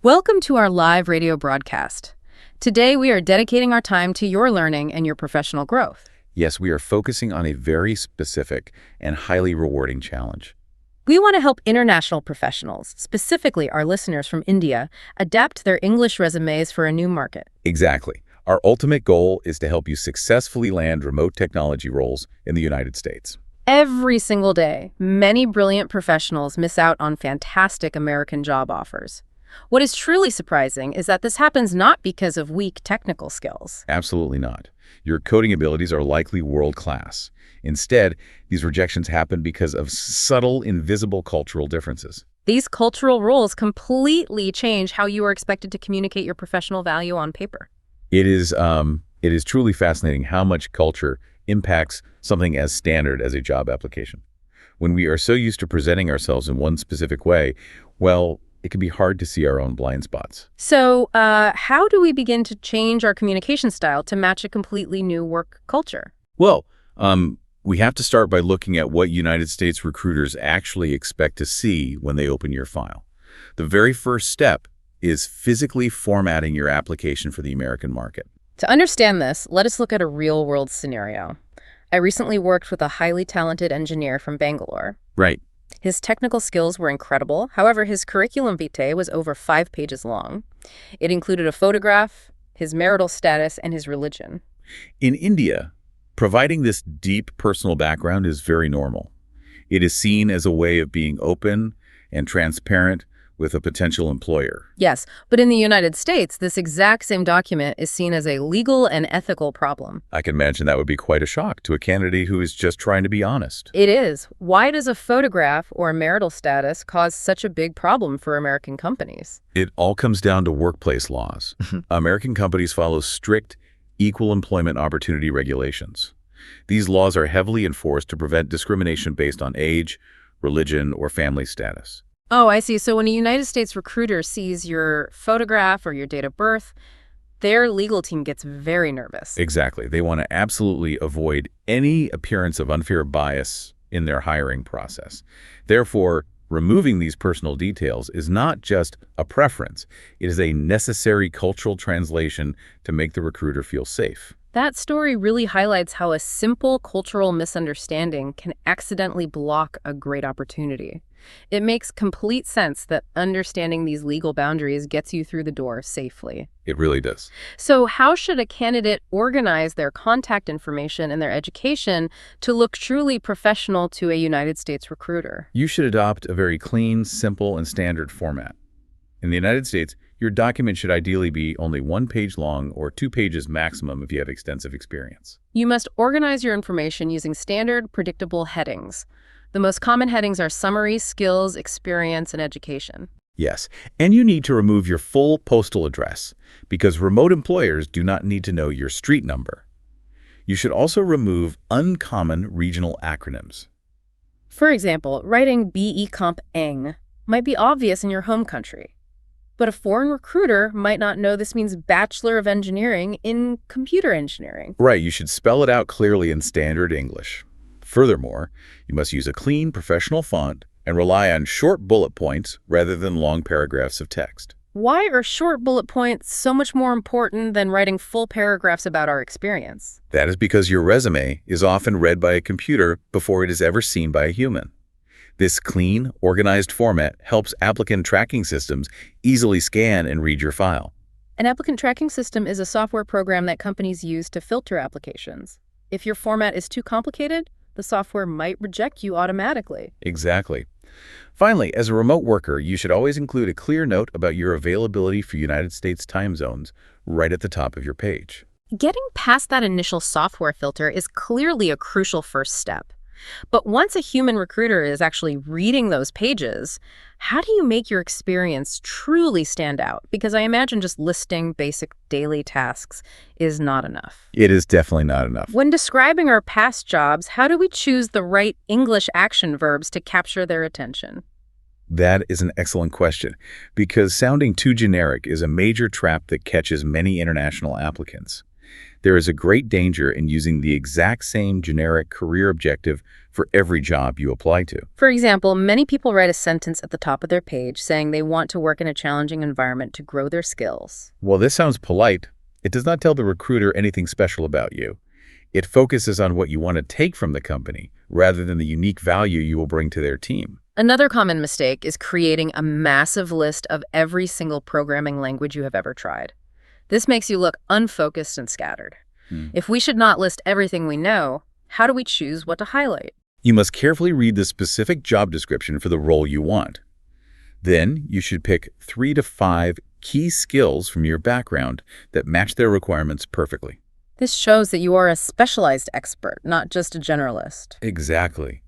Welcome to our live radio broadcast. Today, we are dedicating our time to your learning and your professional growth. Yes, we are focusing on a very specific and highly rewarding challenge. We want to help international professionals, specifically our listeners from India, adapt their English resumes for a new market. Exactly. Our ultimate goal is to help you successfully land remote technology roles in the United States. Every single day, many brilliant professionals miss out on fantastic American job offers. What is truly surprising is that this happens not because of weak technical skills. Absolutely not. Your coding abilities are likely world-class. Instead, these rejections happen because of subtle, invisible cultural differences. These cultural roles completely change how you are expected to communicate your professional value on paper. It is truly fascinating how much culture impacts something as standard as a job application. When we are so used to presenting ourselves in one specific way, well, it can be hard to see our own blind spots. So, how do we begin to change our communication style to match a completely new work culture? Well, we have to start by looking at what United States recruiters actually expect to see when they open your file. The very first step is physically formatting your application for the American market. To understand this, let us look at a real-world scenario. I recently worked with a highly talented engineer from Bangalore. Right. His technical skills were incredible. However, his curriculum vitae was over 5 pages long. It included a photograph, his marital status, and his religion. In India, providing this deep personal background is very normal. It is seen as a way of being open and transparent with a potential employer. Yes, but in the United States, this exact same document is seen as a legal and ethical problem. I can imagine that would be quite a shock to a candidate who is just trying to be honest. It is. Why does a photograph or a marital status cause such a big problem for American companies? It all comes down to workplace laws. American companies follow strict equal employment opportunity regulations. These laws are heavily enforced to prevent discrimination based on age, religion, or family status. Oh, I see. So when a United States recruiter sees your photograph or your date of birth, their legal team gets very nervous. Exactly. They want to absolutely avoid any appearance of unfair bias in their hiring process. Therefore, removing these personal details is not just a preference. It is a necessary cultural translation to make the recruiter feel safe. That story really highlights how a simple cultural misunderstanding can accidentally block a great opportunity. It makes complete sense that understanding these legal boundaries gets you through the door safely. It really does. So how should a candidate organize their contact information and their education to look truly professional to a United States recruiter? You should adopt a very clean, simple, and standard format. In the United States, your document should ideally be only 1 page long or 2 pages maximum if you have extensive experience. You must organize your information using standard, predictable headings. The most common headings are summary, skills, experience, and education. Yes, and you need to remove your full postal address because remote employers do not need to know your street number. You should also remove uncommon regional acronyms. For example, writing BE-Comp-Eng might be obvious in your home country, but a foreign recruiter might not know this means Bachelor of Engineering in Computer Engineering. Right, you should spell it out clearly in standard English. Furthermore, you must use a clean, professional font and rely on short bullet points rather than long paragraphs of text. Why are short bullet points so much more important than writing full paragraphs about our experience? That is because your resume is often read by a computer before it is ever seen by a human. This clean, organized format helps applicant tracking systems easily scan and read your file. An applicant tracking system is a software program that companies use to filter applications. If your format is too complicated, the software might reject you automatically. Exactly. Finally, as a remote worker, you should always include a clear note about your availability for United States time zones right at the top of your page. Getting past that initial software filter is clearly a crucial first step. But once a human recruiter is actually reading those pages, how do you make your experience truly stand out? Because I imagine just listing basic daily tasks is not enough. It is definitely not enough. When describing our past jobs, how do we choose the right English action verbs to capture their attention? That is an excellent question, because sounding too generic is a major trap that catches many international applicants. There is a great danger in using the exact same generic career objective for every job you apply to. For example, many people write a sentence at the top of their page saying they want to work in a challenging environment to grow their skills. While this sounds polite, it does not tell the recruiter anything special about you. It focuses on what you want to take from the company rather than the unique value you will bring to their team. Another common mistake is creating a massive list of every single programming language you have ever tried. This makes you look unfocused and scattered. If we should not list everything we know, how do we choose what to highlight? You must carefully read the specific job description for the role you want. Then you should pick 3 to 5 key skills from your background that match their requirements perfectly. This shows that you are a specialized expert, not just a generalist. Exactly.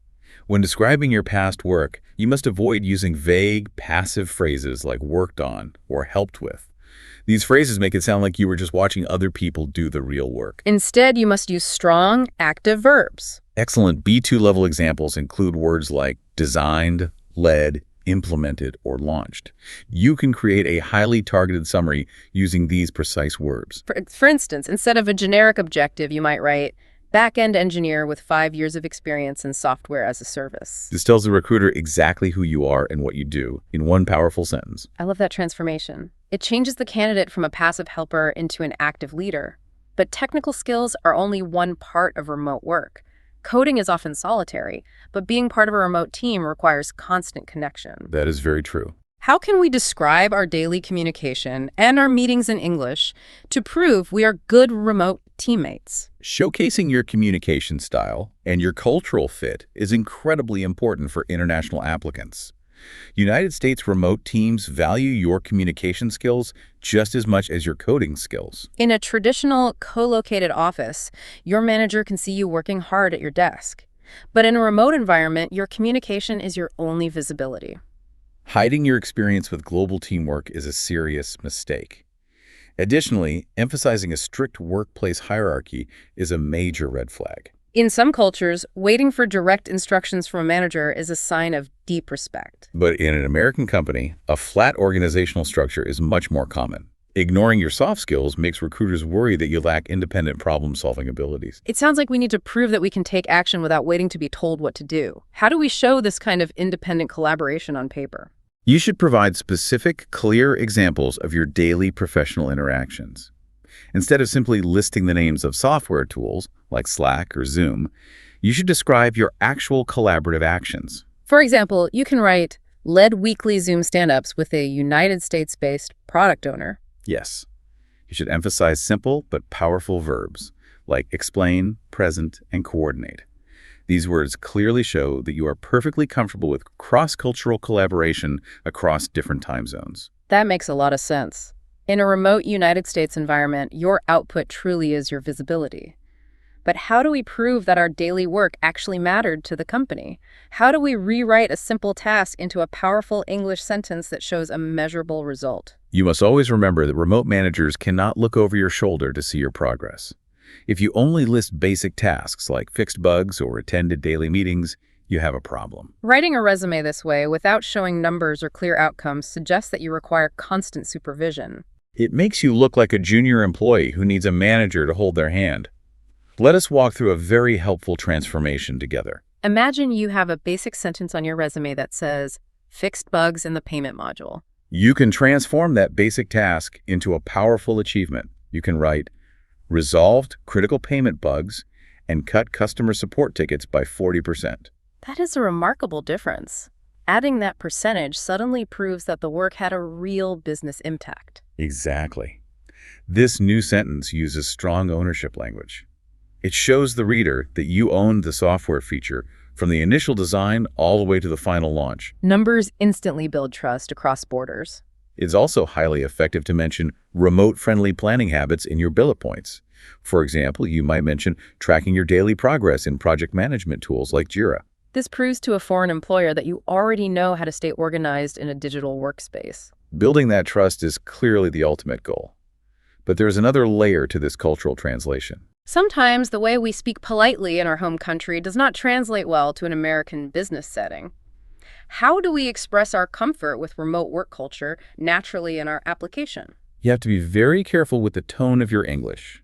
When describing your past work, you must avoid using vague, passive phrases like worked on or helped with. These phrases make it sound like you were just watching other people do the real work. Instead, you must use strong, active verbs. Excellent B2 level examples include words like designed, led, implemented, or launched. You can create a highly targeted summary using these precise verbs. For instance, instead of a generic objective, you might write, back-end engineer with 5 years of experience in software as a service. This tells the recruiter exactly who you are and what you do in one powerful sentence. I love that transformation. It changes the candidate from a passive helper into an active leader. But technical skills are only one part of remote work. Coding is often solitary, but being part of a remote team requires constant connection. That is very true. How can we describe our daily communication and our meetings in English to prove we are good remote teammates? Showcasing your communication style and your cultural fit is incredibly important for international applicants. United States remote teams value your communication skills just as much as your coding skills. In a traditional co-located office, your manager can see you working hard at your desk. But in a remote environment, your communication is your only visibility. Hiding your experience with global teamwork is a serious mistake. Additionally, emphasizing a strict workplace hierarchy is a major red flag. In some cultures, waiting for direct instructions from a manager is a sign of deep respect. But in an American company, a flat organizational structure is much more common. Ignoring your soft skills makes recruiters worry that you lack independent problem-solving abilities. It sounds like we need to prove that we can take action without waiting to be told what to do. How do we show this kind of independent collaboration on paper? You should provide specific, clear examples of your daily professional interactions. Instead of simply listing the names of software tools, like Slack or Zoom, you should describe your actual collaborative actions. For example, you can write, led weekly Zoom stand-ups with a United States-based product owner. Yes. You should emphasize simple but powerful verbs, like explain, present, and coordinate. These words clearly show that you are perfectly comfortable with cross-cultural collaboration across different time zones. That makes a lot of sense. In a remote United States environment, your output truly is your visibility. But how do we prove that our daily work actually mattered to the company? How do we rewrite a simple task into a powerful English sentence that shows a measurable result? You must always remember that remote managers cannot look over your shoulder to see your progress. If you only list basic tasks like fixed bugs or attended daily meetings, you have a problem. Writing a resume this way without showing numbers or clear outcomes suggests that you require constant supervision. It makes you look like a junior employee who needs a manager to hold their hand. Let us walk through a very helpful transformation together. Imagine you have a basic sentence on your resume that says, fixed bugs in the payment module. You can transform that basic task into a powerful achievement. You can write, resolved critical payment bugs and cut customer support tickets by 40%. That is a remarkable difference. Adding that percentage suddenly proves that the work had a real business impact. Exactly. This new sentence uses strong ownership language. It shows the reader that you owned the software feature from the initial design all the way to the final launch. Numbers instantly build trust across borders. It's also highly effective to mention remote-friendly planning habits in your bullet points. For example, you might mention tracking your daily progress in project management tools like Jira. This proves to a foreign employer that you already know how to stay organized in a digital workspace. Building that trust is clearly the ultimate goal. But there's another layer to this cultural translation. Sometimes the way we speak politely in our home country does not translate well to an American business setting. How do we express our comfort with remote work culture naturally in our application? You have to be very careful with the tone of your English.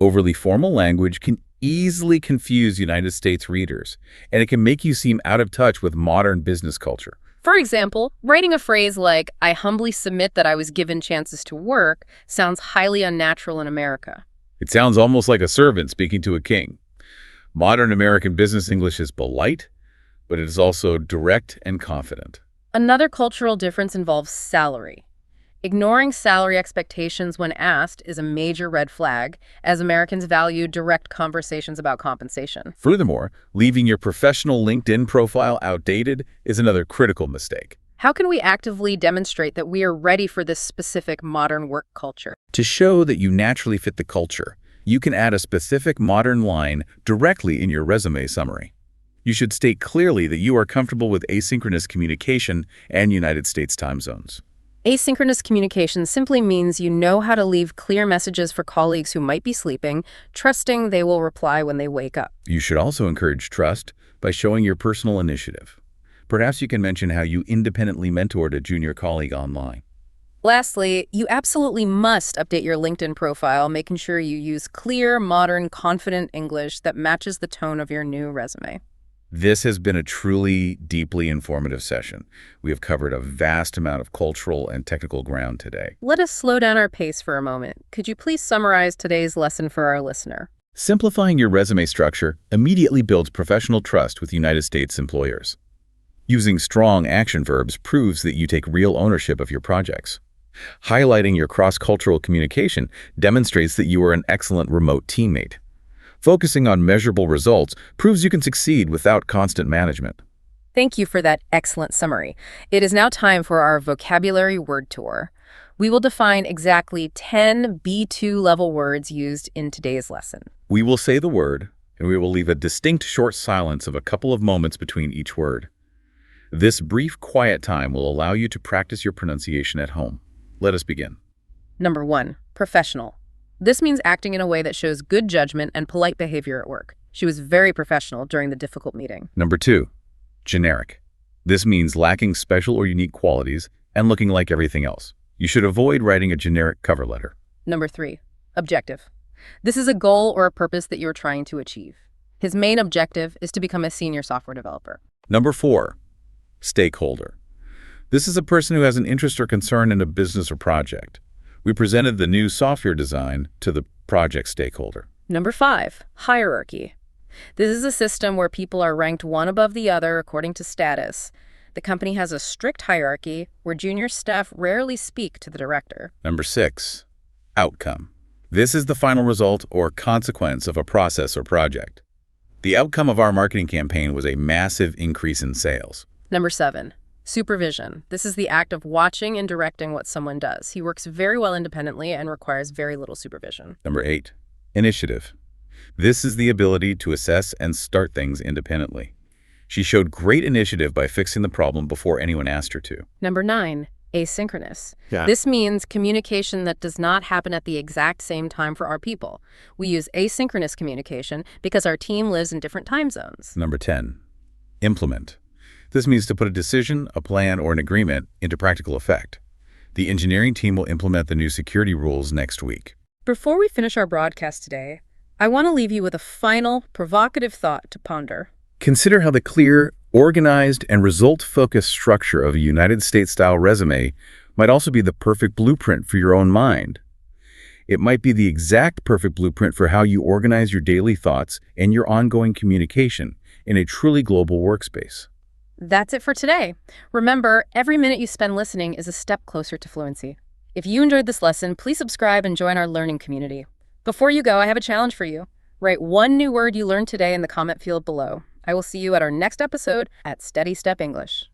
Overly formal language can easily confuse United States readers, and it can make you seem out of touch with modern business culture. For example, writing a phrase like, "I humbly submit that I was given chances to work," sounds highly unnatural in America. It sounds almost like a servant speaking to a king. Modern American business English is polite, but it is also direct and confident. Another cultural difference involves salary. Ignoring salary expectations when asked is a major red flag, as Americans value direct conversations about compensation. Furthermore, leaving your professional LinkedIn profile outdated is another critical mistake. How can we actively demonstrate that we are ready for this specific modern work culture? To show that you naturally fit the culture, you can add a specific modern line directly in your resume summary. You should state clearly that you are comfortable with asynchronous communication and United States time zones. Asynchronous communication simply means you know how to leave clear messages for colleagues who might be sleeping, trusting they will reply when they wake up. You should also encourage trust by showing your personal initiative. Perhaps you can mention how you independently mentored a junior colleague online. Lastly, you absolutely must update your LinkedIn profile, making sure you use clear, modern, confident English that matches the tone of your new resume. This has been a truly deeply informative session. We have covered a vast amount of cultural and technical ground today. Let us slow down our pace for a moment. Could you please summarize today's lesson for our listener? Simplifying your resume structure immediately builds professional trust with United States employers. Using strong action verbs proves that you take real ownership of your projects. Highlighting your cross-cultural communication demonstrates that you are an excellent remote teammate. Focusing on measurable results proves you can succeed without constant management. Thank you for that excellent summary. It is now time for our vocabulary word tour. We will define exactly 10 B2 level words used in today's lesson. We will say the word, and we will leave a distinct short silence of a couple of moments between each word. This brief quiet time will allow you to practice your pronunciation at home. Let us begin. Number 1, professional. This means acting in a way that shows good judgment and polite behavior at work. She was very professional during the difficult meeting. Number 2, generic. This means lacking special or unique qualities and looking like everything else. You should avoid writing a generic cover letter. Number 3, objective. This is a goal or a purpose that you're trying to achieve. His main objective is to become a senior software developer. Number 4, stakeholder. This is a person who has an interest or concern in a business or project. We presented the new software design to the project stakeholder. Number 5, hierarchy. This is a system where people are ranked one above the other according to status. The company has a strict hierarchy where junior staff rarely speak to the director. Number 6, outcome. This is the final result or consequence of a process or project. The outcome of our marketing campaign was a massive increase in sales. Number 7, supervision. This is the act of watching and directing what someone does. He works very well independently and requires very little supervision. Number 8, initiative. This is the ability to assess and start things independently. She showed great initiative by fixing the problem before anyone asked her to. Number 9, asynchronous. This means communication that does not happen at the exact same time for our people. We use asynchronous communication because our team lives in different time zones. Number 10, implement. This means to put a decision, a plan, or an agreement into practical effect. The engineering team will implement the new security rules next week. Before we finish our broadcast today, I want to leave you with a final, provocative thought to ponder. Consider how the clear, organized, and result-focused structure of a United States-style resume might also be the perfect blueprint for your own mind. It might be the exact perfect blueprint for how you organize your daily thoughts and your ongoing communication in a truly global workspace. That's it for today. Remember, every minute you spend listening is a step closer to fluency. If you enjoyed this lesson, please subscribe and join our learning community. Before you go, I have a challenge for you. Write one new word you learned today in the comment field below. I will see you at our next episode at SteadyStep English.